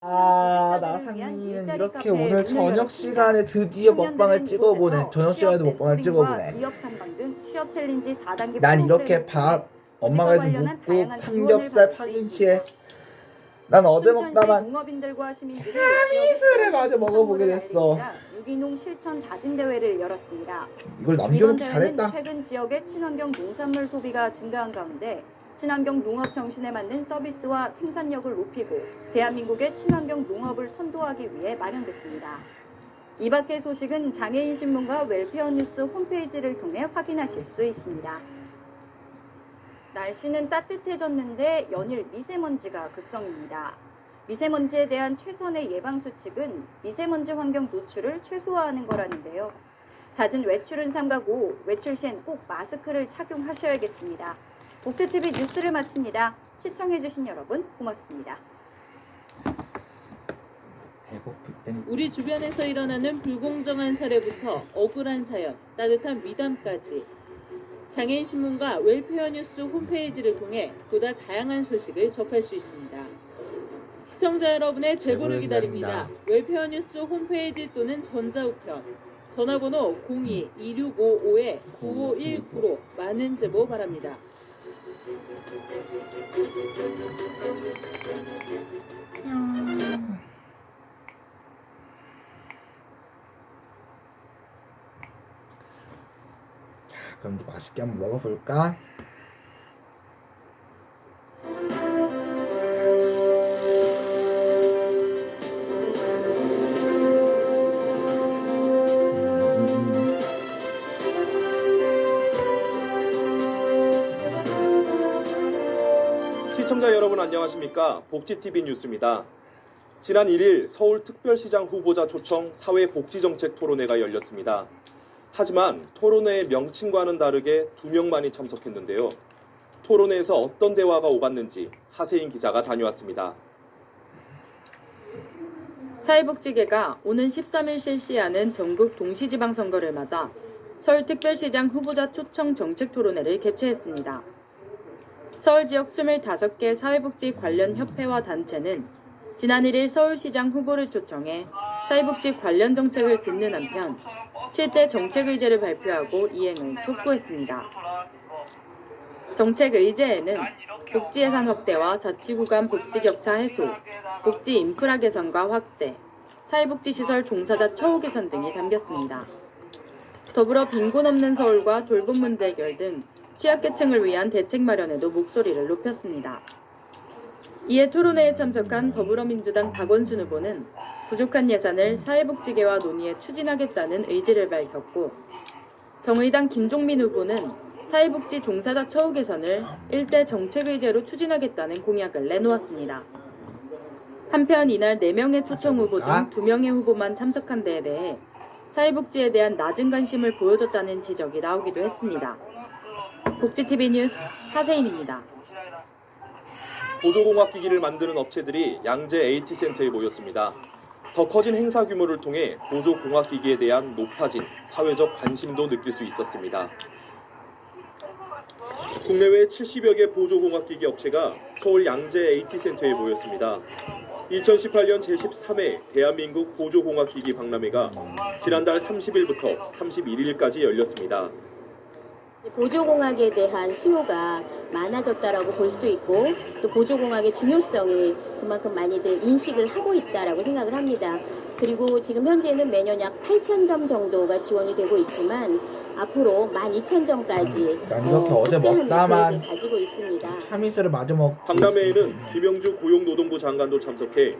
나상이는 이렇게 오늘 저녁 시간에 드디어 먹방을 찍어보네. 저녁 시간에도 먹방을 찍어보네. 난 이렇게 밥, 엄마가 해준 묵국, 삼겹살, 파김치에 난 어제 먹다만 참이슬에 마저 먹어보게 됐어. 유기농 실천 다짐 대회를 열었습니다. 이걸 남겨놓기 잘했다. 최근 지역의 친환경 농산물 소비가 증가한 가운데 친환경 농업 정신에 맞는 서비스와 생산력을 높이고 대한민국의 친환경 농업을 선도하기 위해 마련됐습니다. 이 밖의 소식은 장애인 신문과 웰페어 뉴스 홈페이지를 통해 확인하실 수 있습니다. 날씨는 따뜻해졌는데 연일 미세먼지가 극성입니다. 미세먼지에 대한 최선의 예방 수칙은 미세먼지 환경 노출을 최소화하는 거라는데요. 잦은 외출은 삼가고 외출 시엔 꼭 마스크를 착용하셔야겠습니다. 복지TV 뉴스를 마칩니다. 시청해주신 여러분 고맙습니다. 배고플 땐 우리 주변에서 일어나는 불공정한 사례부터 억울한 사연, 따뜻한 미담까지 장애인 신문과 웰페어 뉴스 홈페이지를 통해 보다 다양한 소식을 접할 수 있습니다. 시청자 여러분의 제보를 기다립니다. 웰페어 뉴스 홈페이지 또는 전자우편, 전화번호 02-2655-9519로 많은 제보 바랍니다. 그럼 이제 맛있게 한번 먹어볼까? 시청자 여러분 안녕하십니까? 복지TV 뉴스입니다. 지난 1일 서울특별시장 후보자 초청 사회복지정책 토론회가 열렸습니다. 하지만 토론회의 명칭과는 다르게 2명만이 참석했는데요. 토론회에서 어떤 대화가 오갔는지 하세인 기자가 다녀왔습니다. 사회복지계가 오는 13일 실시하는 전국 동시지방선거를 맞아 서울특별시장 후보자 초청 정책토론회를 개최했습니다. 서울 지역 25개 사회복지 관련 협회와 단체는 지난 1일 서울시장 후보를 초청해 사회복지 관련 정책을 듣는 한편 실제 정책 의제를 발표하고 이행을 촉구했습니다. 정책 의제에는 복지 예산 확대와 자치구간 복지 격차 해소, 복지 인프라 개선과 확대, 사회복지시설 종사자 처우 개선 등이 담겼습니다. 더불어 빈곤 없는 서울과 돌봄 문제 해결 등 취약계층을 위한 대책 마련에도 목소리를 높였습니다. 이에 토론회에 참석한 더불어민주당 박원순 후보는 부족한 예산을 사회복지계와 논의해 추진하겠다는 의지를 밝혔고, 정의당 김종민 후보는 사회복지 종사자 처우 개선을 일대 정책 의제로 추진하겠다는 공약을 내놓았습니다. 한편 이날 4명의 초청 후보 중 2명의 후보만 참석한 데에 대해 사회복지에 대한 낮은 관심을 보여줬다는 지적이 나오기도 했습니다. 복지TV 뉴스 하세인입니다. 보조공학기기를 만드는 업체들이 양재 AT센터에 모였습니다. 더 커진 행사 규모를 통해 보조공학기기에 대한 높아진 사회적 관심도 느낄 수 있었습니다. 국내외 70여 개 보조공학기기 업체가 서울 양재 AT센터에 모였습니다. 2018년 제13회 대한민국 보조공학기기 박람회가 지난달 30일부터 31일까지 열렸습니다. 보조공학에 대한 수요가 많아졌다라고 볼 수도 있고, 또 보조공학의 중요성이 그만큼 많이들 인식을 하고 있다라고 생각을 합니다. 그리고 지금 현재는 매년 약 8,000점 정도가 지원이 되고 있지만 앞으로 12,000점까지 난 이렇게 어제 먹다만 가지고 있습니다. 참이슬을 마저 먹고 박람회에는 김영주 고용노동부 장관도 참석해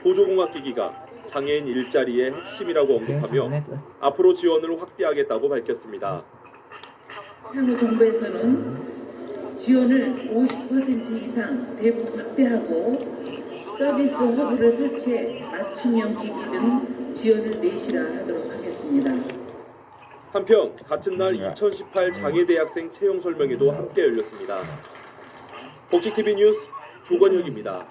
보조공학기기가 장애인 일자리의 핵심이라고 언급하며 앞으로 지원을 확대하겠다고 밝혔습니다. 향후 정부에서는 지원을 50% 이상 대폭 확대하고 서비스 허브를 설치해 맞춤형 기기 등 지원을 내실화하도록 하겠습니다. 한편 같은 날 2018 장애대학생 채용 설명회도 함께 열렸습니다. 복지TV 뉴스 조건혁입니다.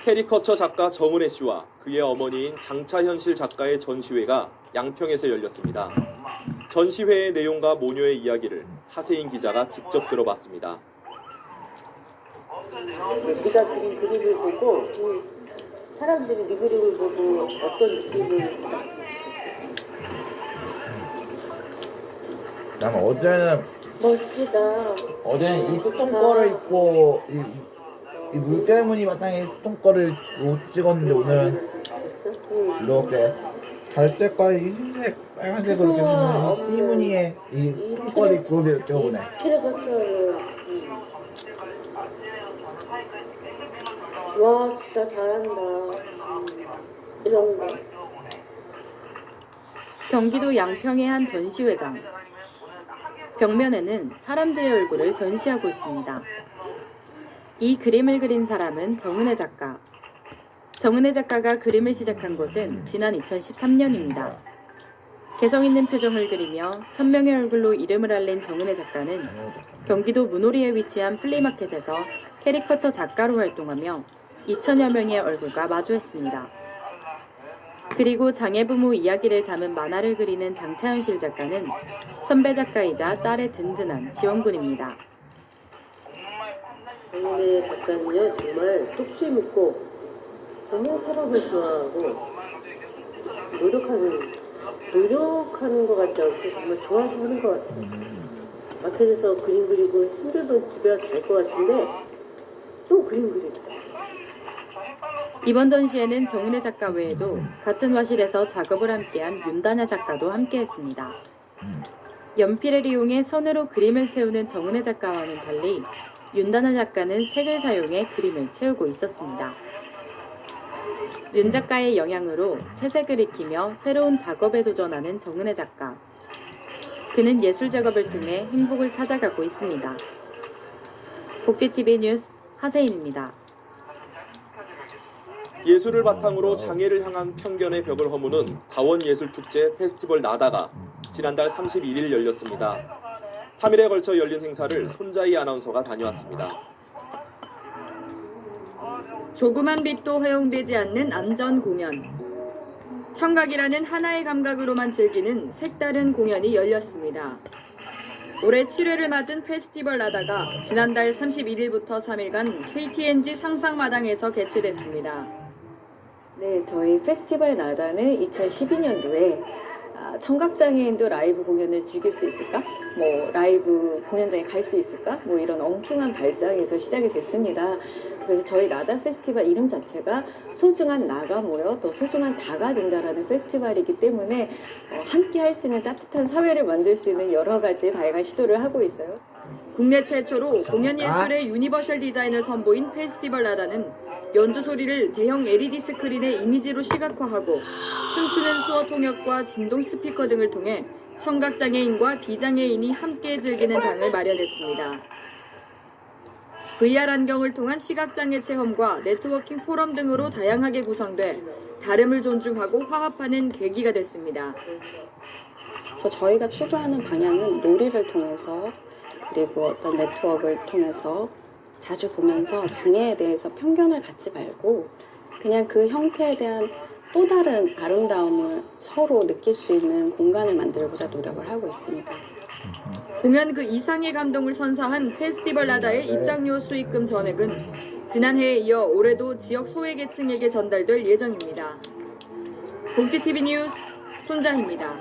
캐리커처 작가 정은혜 씨와 그의 어머니인 장차현실 작가의 전시회가 양평에서 열렸습니다. 전시회의 내용과 모녀의 이야기를 하세인 기자가 직접 들어봤습니다. 네가 그린 그림을 보고 사람들이 네 그림을 보고 어떤 느낌을 난 어제는 멋지다. 이 스톤 거를 입고 이 물때무늬 바탕에 스톤 거를 옷 찍었는데 오늘은 이렇게 갈색과 이 흰색, 빨간색으로 찍는 이 띠무늬에 이 스톤 거를 입고 찍어보네. 키를 갖춰요. 와 진짜 잘한다. 이런 거. 경기도 양평의 한 전시회장. 벽면에는 사람들의 얼굴을 전시하고 있습니다. 이 그림을 그린 사람은 정은혜 작가. 정은혜 작가가 그림을 시작한 곳은 지난 2013년입니다. 개성 있는 표정을 그리며 1000명의 얼굴로 이름을 알린 정은혜 작가는 경기도 문오리에 위치한 플리마켓에서 캐리커처 작가로 활동하며 2000여 명의 얼굴과 마주했습니다. 그리고 장애 부모 이야기를 담은 만화를 그리는 장차현실 작가는 선배 작가이자 딸의 든든한 지원군입니다. 정은혜 작가는요 정말 뚝심 있고 정말 사람을 좋아하고 노력하는 것 같지 않고 정말 좋아서 하는 것 같아요. 마켓에서 그림 그리고 힘들면 집에 갈 것 같은데 또 그림 그리고. 이번 전시에는 정은혜 작가 외에도 같은 화실에서 작업을 함께한 윤다냐 작가도 함께했습니다. 연필을 이용해 손으로 그림을 채우는 정은혜 작가와는 달리 윤다냐 작가는 색을 사용해 그림을 채우고 있었습니다. 윤 작가의 영향으로 채색을 익히며 새로운 작업에 도전하는 정은혜 작가. 그는 예술 작업을 통해 행복을 찾아가고 있습니다. 복지TV 뉴스 하세인입니다. 예술을 바탕으로 장애를 향한 편견의 벽을 허무는 다원예술축제 페스티벌 나다가 지난달 31일 열렸습니다. 3일에 걸쳐 열린 행사를 손자희 아나운서가 다녀왔습니다. 조그만 빛도 허용되지 않는 안전 공연. 청각이라는 하나의 감각으로만 즐기는 색다른 공연이 열렸습니다. 올해 7회를 맞은 페스티벌 나다가 지난달 31일부터 3일간 KTNG 상상마당에서 개최됐습니다. 네, 저희 페스티벌 나다는 2012년도에 청각장애인도 라이브 공연을 즐길 수 있을까? 라이브 공연장에 갈 수 있을까? 이런 엉뚱한 발상에서 시작이 됐습니다. 그래서 저희 나다 페스티벌 이름 자체가 소중한 나가 모여 더 소중한 다가 된다라는 페스티벌이기 때문에 함께 할 수 있는 따뜻한 사회를 만들 수 있는 여러 가지 다양한 시도를 하고 있어요. 국내 최초로 공연 예술의 유니버셜 디자인을 선보인 페스티벌 나다는 연주 소리를 대형 LED 스크린의 이미지로 시각화하고 춤추는 수어 통역과 진동 스피커 등을 통해 청각장애인과 비장애인이 함께 즐기는 장을 마련했습니다. VR 안경을 통한 시각장애 체험과 네트워킹 포럼 등으로 다양하게 구성돼 다름을 존중하고 화합하는 계기가 됐습니다. 저희가 추구하는 방향은 놀이를 통해서 그리고 어떤 네트워크를 통해서 자주 보면서 장애에 대해서 편견을 갖지 말고 그냥 그 형태에 대한 또 다른 아름다움을 서로 느낄 수 있는 공간을 만들고자 노력을 하고 있습니다. 공연 그 이상의 감동을 선사한 페스티벌 나다의 입장료 수익금 전액은 지난해에 이어 올해도 지역 소외계층에게 전달될 예정입니다. 복지TV 뉴스 손자희입니다.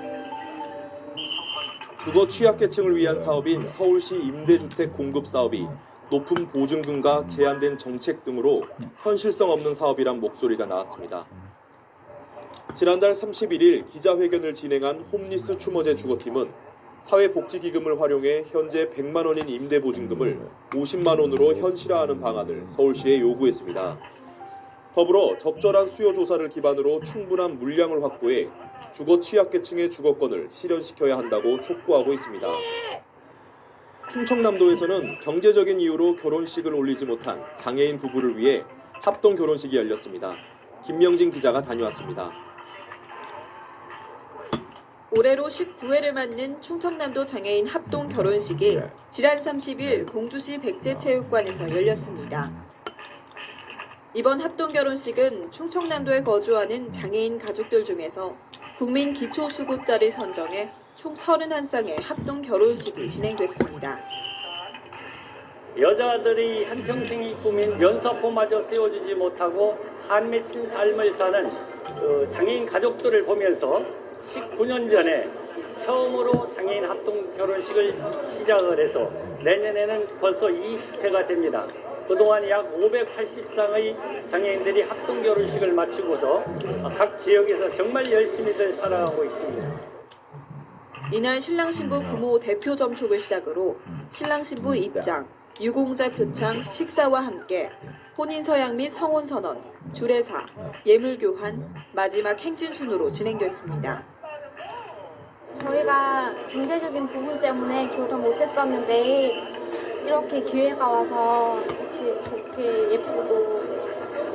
주거 취약계층을 위한 사업인 서울시 임대주택 공급 사업이 높은 보증금과 제한된 정책 등으로 현실성 없는 사업이란 목소리가 나왔습니다. 지난달 31일 기자회견을 진행한 홈리스 추모제 주거팀은 사회복지기금을 활용해 현재 100만 원인 임대보증금을 50만 원으로 현실화하는 방안을 서울시에 요구했습니다. 더불어 적절한 수요 조사를 기반으로 충분한 물량을 확보해 주거 취약계층의 주거권을 실현시켜야 한다고 촉구하고 있습니다. 충청남도에서는 경제적인 이유로 결혼식을 올리지 못한 장애인 부부를 위해 합동 결혼식이 열렸습니다. 김명진 기자가 다녀왔습니다. 올해로 19회를 맞는 충청남도 장애인 합동 결혼식이 지난 30일 공주시 백제체육관에서 열렸습니다. 이번 합동 결혼식은 충청남도에 거주하는 장애인 가족들 중에서 국민 기초수급자를 선정해 총 31쌍의 합동 결혼식이 진행됐습니다. 여자들이 한평생이 꿈인 면사포마저 세워주지 못하고 한 맺힌 삶을 사는 장애인 가족들을 보면서 19년 전에 처음으로 장애인 합동 결혼식을 시작을 해서 내년에는 벌써 20회가 됩니다. 그동안 약 580쌍의 장애인들이 합동 결혼식을 마치고서 각 지역에서 정말 열심히들 살아가고 있습니다. 이날 신랑 신부 부모 대표 점촉을 시작으로 신랑 신부 입장, 유공자 표창, 식사와 함께 혼인 서약 및 성혼 선언, 주례사, 예물 교환, 마지막 행진 순으로 진행됐습니다. 저희가 경제적인 부분 때문에 결혼 못했었는데 이렇게 기회가 와서 이렇게 좋게 예쁘고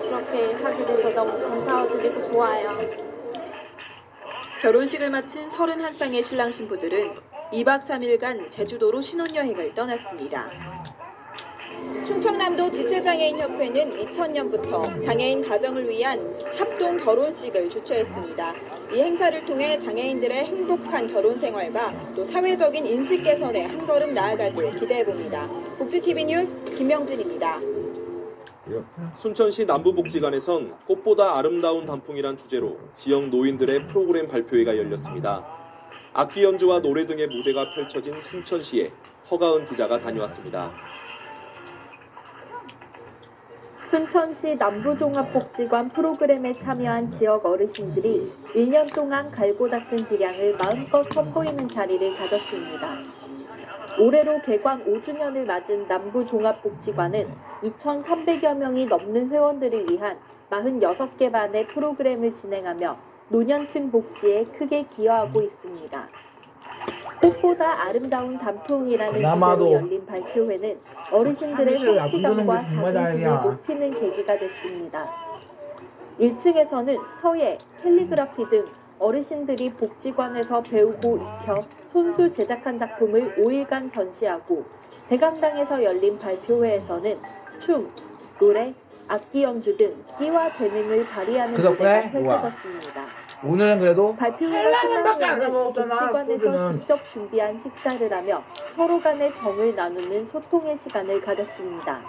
그렇게 하게 돼서 너무 감사드리고 좋아요. 결혼식을 마친 31쌍의 신랑 신부들은 2박 3일간 제주도로 신혼여행을 떠났습니다. 충청남도 지체장애인협회는 2000년부터 장애인 가정을 위한 합동 결혼식을 주최했습니다. 이 행사를 통해 장애인들의 행복한 결혼 생활과 또 사회적인 인식 개선에 한 걸음 나아가길 기대해봅니다. 복지TV 뉴스 김명진입니다. 순천시 남부복지관에선 꽃보다 아름다운 단풍이란 주제로 지역 노인들의 프로그램 발표회가 열렸습니다. 악기 연주와 노래 등의 무대가 펼쳐진 순천시에 허가은 기자가 다녀왔습니다. 순천시 남부종합복지관 프로그램에 참여한 지역 어르신들이 1년 동안 갈고 닦은 기량을 마음껏 선보이는 자리를 가졌습니다. 올해로 개관 5주년을 맞은 남부종합복지관은 2,300여 명이 넘는 회원들을 위한 46개 반의 프로그램을 진행하며 노년층 복지에 크게 기여하고 있습니다. 꽃보다 아름다운 단풍이라는 주제로 열린 발표회는 어르신들의 성취감과 자긍심을 높이는 계기가 됐습니다. 1층에서는 서예, 캘리그라피 등 어르신들이 복지관에서 배우고 익혀 손수 제작한 작품을 5일간 전시하고 대강당에서 열린 발표회에서는 춤, 노래, 악기 연주 등 끼와 재능을 발휘하는 무대가 펼쳐졌습니다. 오늘은 그래도 발표회가 끝난 후에는 먹었잖아. 복지관에서 직접 준비한 식사를 하며 서로 간의 정을 나누는 소통의 시간을 가졌습니다.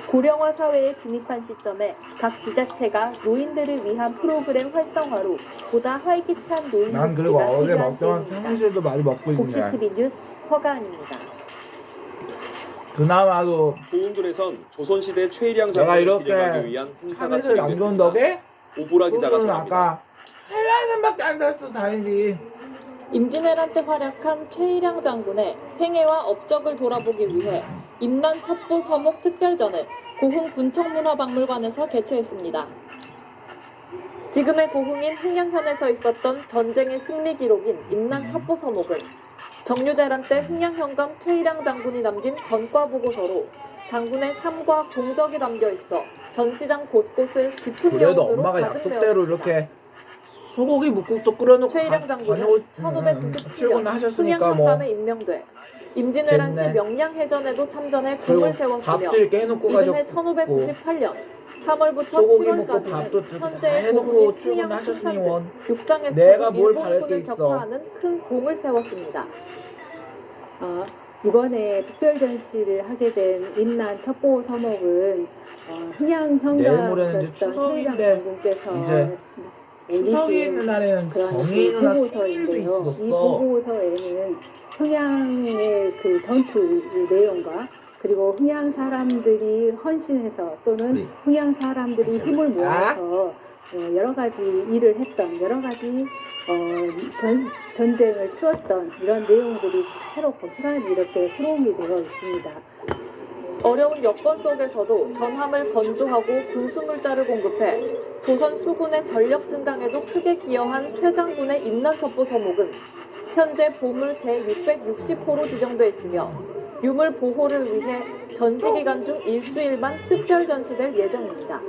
고령화 사회에 진입한 시점에 각 지자체가 노인들을 위한 프로그램 활성화로 보다 활기찬 노인 난 그리고 복지가 어제 필요한 먹던 때입니다. 평일술도 많이 먹고 있네. 복지TV 뉴스 허가은입니다. 그나마도 보은군에선 조선시대 최일양 내가 장군을 이렇게 기념하기 위한 행사가 카메라를 남겨온 진행됐습니다. 덕에 오보라 기자가 소주는 전합니다. 아까 한라산밖에 안 샀어. 다행이지. 임진왜란 때 활약한 최일양 장군의 생애와 업적을 돌아보기 위해 임난 첩보 서목 특별전을 고흥 군청문화박물관에서 개최했습니다. 지금의 고흥인 흥양현에서 있었던 전쟁의 승리 기록인 임난 첩보 서목은 정유재란 때 흥양현감 최일양 장군이 남긴 전과 보고서로 장군의 삶과 공적이 담겨 있어 전시장 곳곳을 깊은 그래도 여운으로 엄마가 가득 약속대로 메웠습니다. 이렇게 소고기 묵국도 끓여놓고 최일양 장군은 출근을 1597년 하셨으니까 뭐 흥양현감에 임명돼 임진왜란 시 됐네. 명량해전에도 참전해 그리고 공을 세웠으며 밥도 이렇게 해놓고 이듬해 가지고 1598년 3월부터 소고기 먹고 밥도 7월까지는 다 현재의 해놓고 고흥인 출근하셨으니 흥양 원 육상에서 내가 뭘 바랄 게 일본군을 있어. 격파하는 큰 공을 세웠습니다. 이번에 특별 전시를 하게 된 임난 첩보 서목은 흥양 내일 모레는 현감이셨던 이제 최일양 추석인데 장군께서 이제 추석이 있는 날에는 정의 누나 생일도 이 있었어. 보고서에는 흥양의 그 전투 내용과 그리고 흥양 사람들이 헌신해서 또는 흥양 사람들이 힘을 모아서 여러 가지 일을 했던 여러 가지 전쟁을 치렀던 이런 내용들이 새로 고스란히 이렇게 수록이 되어 있습니다. 어려운 여건 속에서도 전함을 건조하고 군수물자를 공급해 조선 수군의 전력 증강에도 크게 기여한 최 장군의 임난첩보 서목은 현재 보물 제660호로 지정돼 있으며 유물 보호를 위해 전시 기간 중 일주일만 특별 전시될 예정입니다.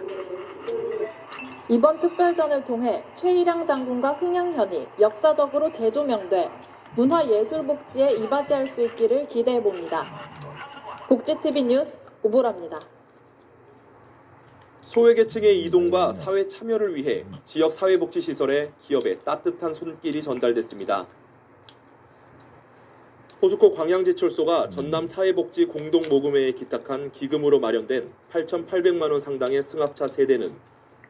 이번 특별전을 통해 최일양 장군과 흥양현이 역사적으로 재조명돼 문화예술복지에 이바지할 수 있기를 기대해봅니다. 복지TV 뉴스 오보라입니다. 소외계층의 이동과 사회 참여를 위해 지역 사회복지시설에 기업의 따뜻한 손길이 전달됐습니다. 포스코 광양제철소가 전남 사회복지 공동모금회에 기탁한 기금으로 마련된 8,800만 원 상당의 승합차 3대는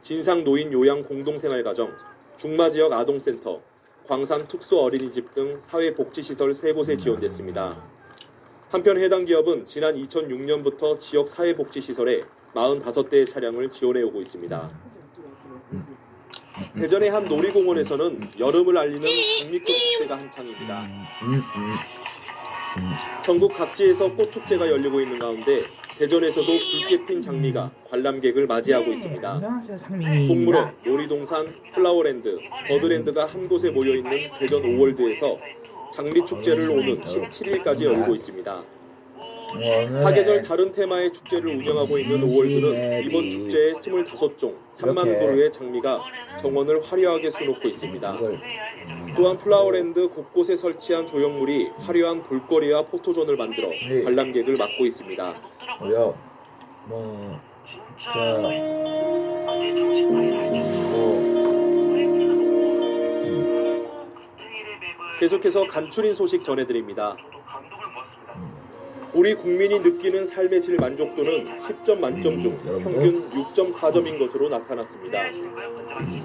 진상 노인 요양 공동생활가정, 중마지역 아동센터, 광산 특수 어린이집 등 사회복지시설 3곳에 지원됐습니다. 한편 해당 기업은 지난 2006년부터 지역 사회복지시설에 45대의 차량을 지원해오고 있습니다. 대전의 한 놀이공원에서는 여름을 알리는 장미꽃 축제가 한창입니다. 전국 각지에서 꽃축제가 열리고 있는 가운데 대전에서도 붉게 핀 장미가 관람객을 맞이하고 있습니다. 안녕하세요, 상민입니다. 동물원, 놀이동산, 플라워랜드, 버드랜드가 한 곳에 모여있는 대전 5월드에서 장미축제를 오는 17일까지 열리고 있습니다. 사계절 다른 테마의 축제를 운영하고 있는 5월드는 이번 축제에 25종, 3만 그루의 장미가 정원을 화려하게 수놓고 있습니다. 또한 플라워랜드 곳곳에 설치한 조형물이 화려한 볼거리와 포토존을 만들어 관람객을 막고 있습니다. 계속해서 간추린 소식 전해드립니다. 우리 국민이 느끼는 삶의 질 만족도는 10점 만점 중 평균 6.4점인 것으로 나타났습니다.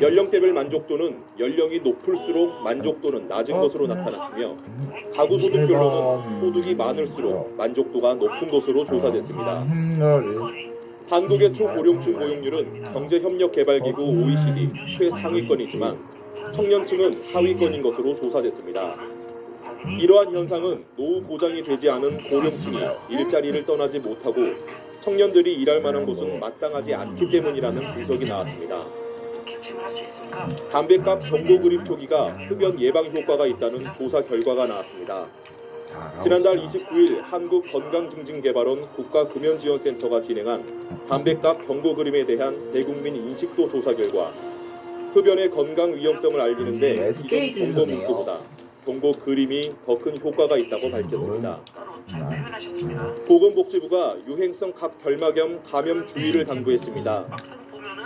연령대별 만족도는 연령이 높을수록 만족도는 낮은 것으로 나타났으며 가구 소득별로는 소득이 많을수록 만족도가 높은 것으로 조사됐습니다. 한국의 초고령층 고용률은 경제협력개발기구 OECD 최상위권이지만 청년층은 하위권인 것으로 조사됐습니다. 이러한 현상은 노후 보장이 되지 않은 고령층이 일자리를 떠나지 못하고 청년들이 일할 만한 곳은 마땅하지 않기 때문이라는 분석이 나왔습니다. 담배값 경고 그림 표기가 흡연 예방 효과가 있다는 조사 결과가 나왔습니다. 지난달 29일 한국건강증진개발원 국가금연지원센터가 진행한 담배값 경고 그림에 대한 대국민 인식도 조사 결과 흡연의 건강 위험성을 알리는 데 이전 경고 문구보다 경고 그림이 더 큰 효과가 있다고 밝혔습니다. 보건복지부가 유행성 각 결막염 감염 주의를 당부했습니다.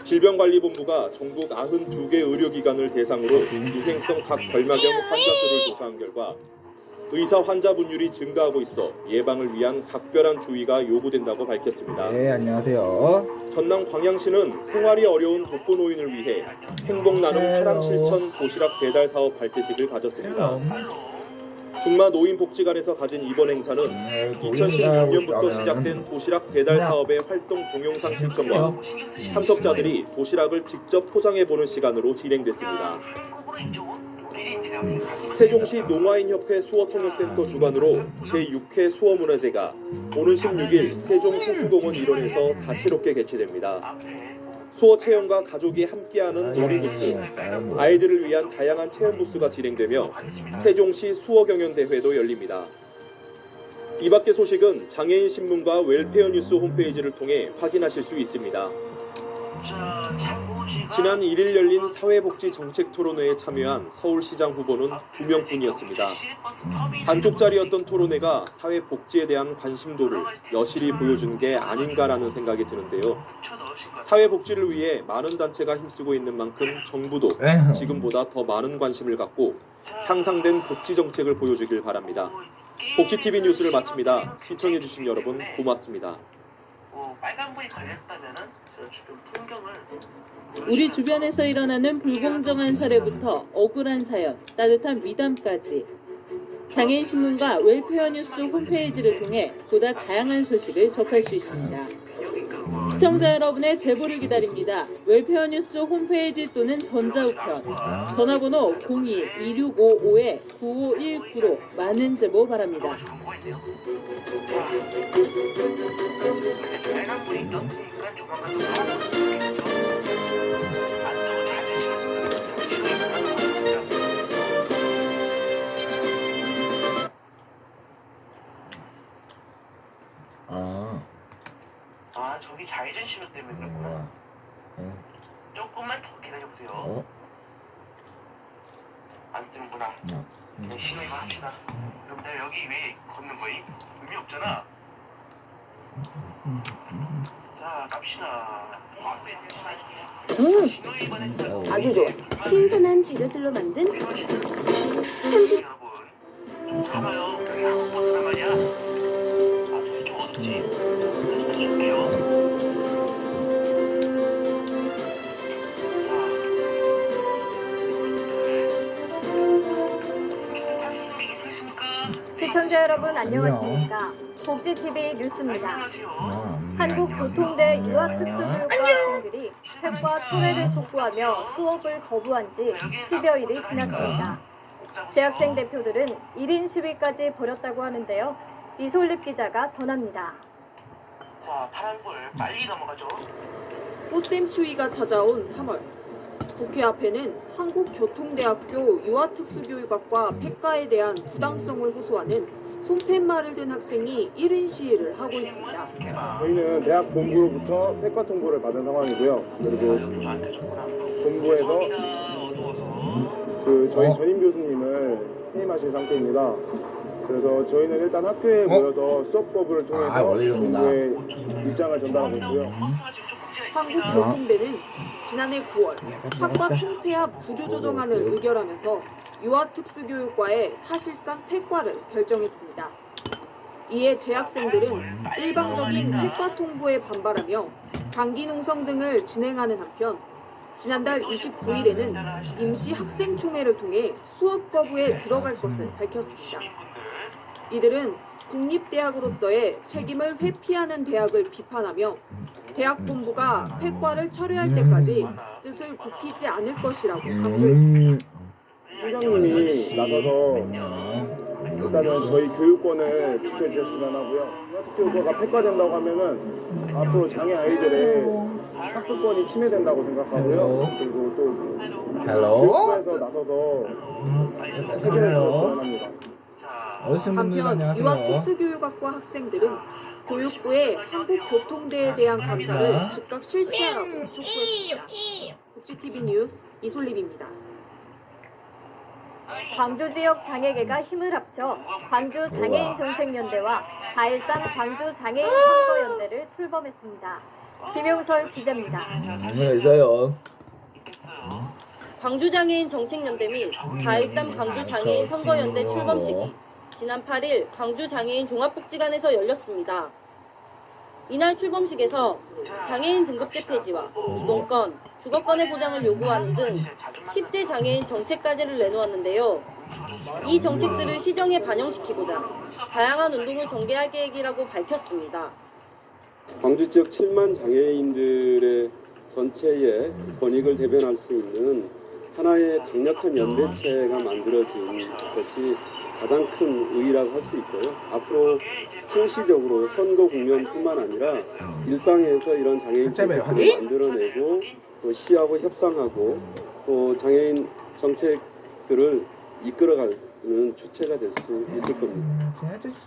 질병관리본부가 전국 92개 의료기관을 대상으로 유행성 각 결막염 환자 수를 조사한 결과 의사 환자 분율이 증가하고 있어 예방을 위한 각별한 주의가 요구된다고 밝혔습니다. 네, 안녕하세요. 전남 광양시는 생활이 어려운 독거노인을 위해 행복나눔 사랑 실천 도시락 배달 사업 발대식을 가졌습니다. 중마 노인복지관에서 가진 이번 행사는 2016년부터 시작된 도시락 배달 사업의 활동 동영상 실천과 참석자들이 도시락을 직접 포장해보는 시간으로 진행됐습니다. 세종시 농화인협회 수어통역센터 주관으로 제6회 수어문화제가 오는 16일 세종 호수공원 일원에서 다채롭게 개최됩니다. 수어 체험과 가족이 함께하는 놀이부스, 아이들을 위한 다양한 체험 부스가 진행되며 세종시 수어 경연 대회도 열립니다. 이 밖의 소식은 장애인 신문과 웰페어 뉴스 홈페이지를 통해 확인하실 수 있습니다. 지난 1일 열린 사회복지 정책 토론회에 참여한 서울시장 후보는 2명뿐이었습니다. 반쪽짜리였던 토론회가 사회복지에 대한 관심도를 여실히 보여준 게 아닌가라는 생각이 드는데요. 사회복지를 위해 많은 단체가 힘쓰고 있는 만큼 정부도 지금보다 더 많은 관심을 갖고 향상된 복지 정책을 보여주길 바랍니다. 복지TV 뉴스를 마칩니다. 시청해주신 여러분 고맙습니다. 빨간불이 걸렸다면은 저 주변 풍경을 우리 주변에서 일어나는 불공정한 사례부터 억울한 사연, 따뜻한 미담까지 장애인 신문과 웰페어 뉴스 홈페이지를 통해 보다 다양한 소식을 접할 수 있습니다. 시청자 여러분의 제보를 기다립니다. 웰페어 뉴스 홈페이지 또는 전자우편, 전화번호 02-2655-9519로 많은 제보 바랍니다. 빨간불이 떴으니까 조만간 또 바람이 안 뜨고 자주 실어서 시간이 나는 것 같습니다. 아 저기 좌회전 신호 때문에 그렇구나. 조금만 더 기다려보세요. 안 뜨는구나. 그냥 신호위반 합시다. 그럼 내가 여기 왜 걷는 거임? 의미 없잖아. 자 갑시다. 아주 좋아. 신선한 재료들로 만든 여러분 좀 잡아요. 시청자 여러분 안녕하십니까? 복지TV 뉴스입니다. 한국교통대 유아특수교육과 학생들이 책과 토래를 촉구하며 수업을 거부한 지 10여일이 지났습니다. 재학생 대표들은 1인 시위까지 벌였다고 하는데요. 이솔립 기자가 전합니다. 자, 파란불 빨리 넘어가죠. 꽃샘 추위가 찾아온 3월. 국회 앞에는 한국교통대학교 유아특수교육학과 폐과에 대한 부당성을 호소하는 손팻말을 든 학생이 1인 시위를 하고 있습니다. 저희는 대학 본부로부터 폐과 통보를 받은 상황이고요. 그리고 본부에서 저희 전임 교수님을 해임하신 상태입니다. 그래서 저희는 일단 학교에 모여서 수업법을 통해서 본부에 입장을 전달하고 있고요. 한국교통대는 지난해 9월 학과 통폐합 구조조정안을 의결하면서 유아특수교육과의 사실상 폐과를 결정했습니다. 이에 재학생들은 일방적인 폐과 통보에 반발하며 장기농성 등을 진행하는 한편 지난달 29일에는 임시 학생총회를 통해 수업 거부에 들어갈 것을 밝혔습니다. 이들은 국립대학으로서의 책임을 회피하는 대학을 비판하며 대학 본부가 폐과를 철회할 때까지 뜻을 굽히지 않을 것이라고 강조했습니다. 회장님이 나서서 일단은 저희 교육권을 지켜주셨으면 하고요. 유아특수교육과가 폐과된다고 하면은 앞으로 장애 아이들의 학습권이 침해된다고 생각하고요. 그리고 또 교육부에서 나서서 해결해 주셨으면 합니다. 한편 유아특수교육학과 학생들은 교육부의 한국교통대에 대한 감사를 즉각 실시하라고 촉구했습니다. 복지TV 뉴스 이솔립입니다. 광주 지역 장애계가 힘을 합쳐 광주 장애인 정책연대와 4.13 광주 장애인 선거연대를 출범했습니다. 김용설 기자입니다. 있어요. 광주장애인 정책연대 및 4.13 광주장애인 선거연대 출범식이 지난 8일 광주장애인 종합복지관에서 열렸습니다. 이날 출범식에서 장애인 등급제 폐지와 이동권, 주거권의 보장을 요구하는 등 10대 장애인 정책까지를 내놓았는데요. 이 정책들을 시정에 반영시키고자 다양한 운동을 전개할 계획이라고 밝혔습니다. 광주 지역 7만 장애인들의 전체의 권익을 대변할 수 있는 하나의 강력한 연대체가 만들어진 것이 가장 큰 의의라고 할 수 있고요. 앞으로 상시적으로 선거 국면뿐만 아니라 일상에서 이런 장애인 정책들을 만들어내고 또 시하고 협상하고 또 장애인 정책들을 이끌어가는 주체가 될 수 있을 겁니다.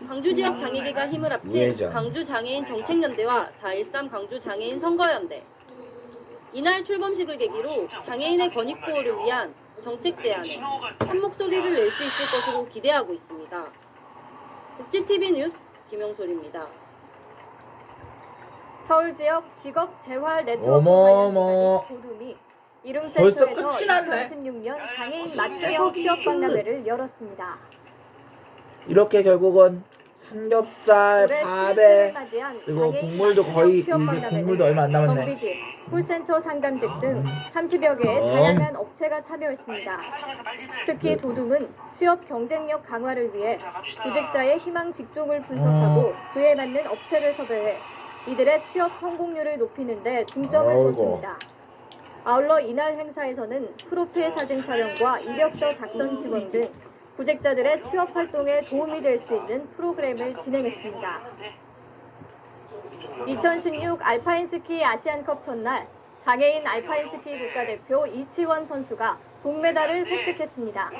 광주 지역 장애계가 힘을 합친 광주 장애인 정책연대와 4.13 광주 장애인 선거연대. 이날 출범식을 계기로 장애인의 권익 보호를 위한 정책 제안에 한 목소리를 낼 수 있을 것으로 기대하고 있습니다. 복지TV 뉴스 김용솔입니다. 서울 지역 직업 재활 네트워크 관련 포럼이 이룸센터에서 2016년 장애인 맞춤형 취업 박람회를 열었습니다. 이렇게 결국은 삼겹살, 밥에 그리고 국물도 거의 이제 국물도 얼마 안 남았네. 정비직, 콜센터 상담직 등 30여 개의 다양한 업체가 참여했습니다. 특히 도둠은 취업 경쟁력 강화를 위해 구직자의 희망 직종을 분석하고 그에 맞는 업체를 섭외해 이들의 취업 성공률을 높이는 데 중점을 뒀습니다. 아울러 이날 행사에서는 프로필 사진 촬영과 이력서 작성 지원 등 구직자들의 취업 활동에 도움이 될 수 있는 프로그램을 진행했습니다. 2016 알파인스키 아시안컵 첫날 장애인 알파인스키 국가대표 이치원 선수가 동메달을 획득했습니다.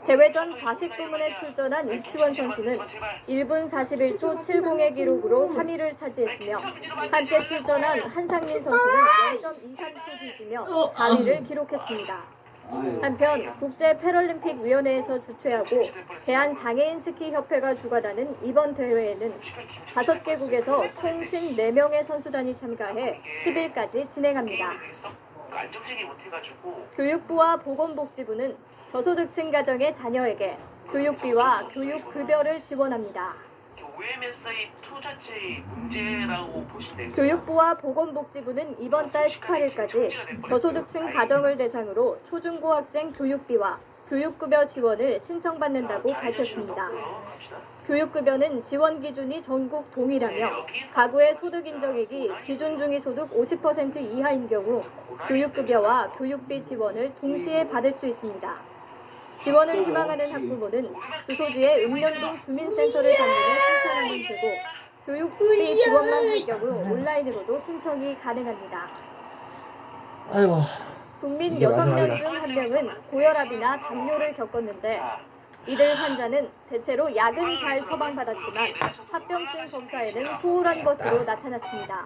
대회 전 과식 부문에 출전한 이치원 선수는 1분 41초 70의 기록으로 3위를 차지했으며 함께 출전한 한상민 선수는 0.23초 뒤지며 4위를 기록했습니다. 한편 국제패럴림픽위원회에서 주최하고 대한장애인 스키협회가 주관하는 이번 대회에는 5개국에서 총 54명의 선수단이 참가해 10일까지 진행합니다. 교육부와 보건복지부는 저소득층 가정의 자녀에게 교육비와 교육급여를 지원합니다. OMSI 투 자체의 문제라고 보시면 되겠습니다. 교육부와 보건복지부는 이번 달 18일까지 저소득층 가정을 대상으로 초중고학생 교육비와 교육급여 지원을 신청받는다고 밝혔습니다. 교육급여는 지원 기준이 전국 동일하며 가구의 소득 인정액이 기준 중위 소득 50% 이하인 경우 교육급여와 교육비 지원을 동시에 받을 수 있습니다. 지원을 희망하는 학부모는 주소지의 읍면동 주민센터를 방문해 신청하면 되고 교육비 지원만 할 경우 온라인으로도 신청이 가능합니다. 아이고. 국민 이게 6명 마지막이다. 중 1명은 고혈압이나 당뇨를 겪었는데 이들 환자는 대체로 약은 잘 처방받았지만 합병증 검사에는 소홀한 것으로 나타났습니다.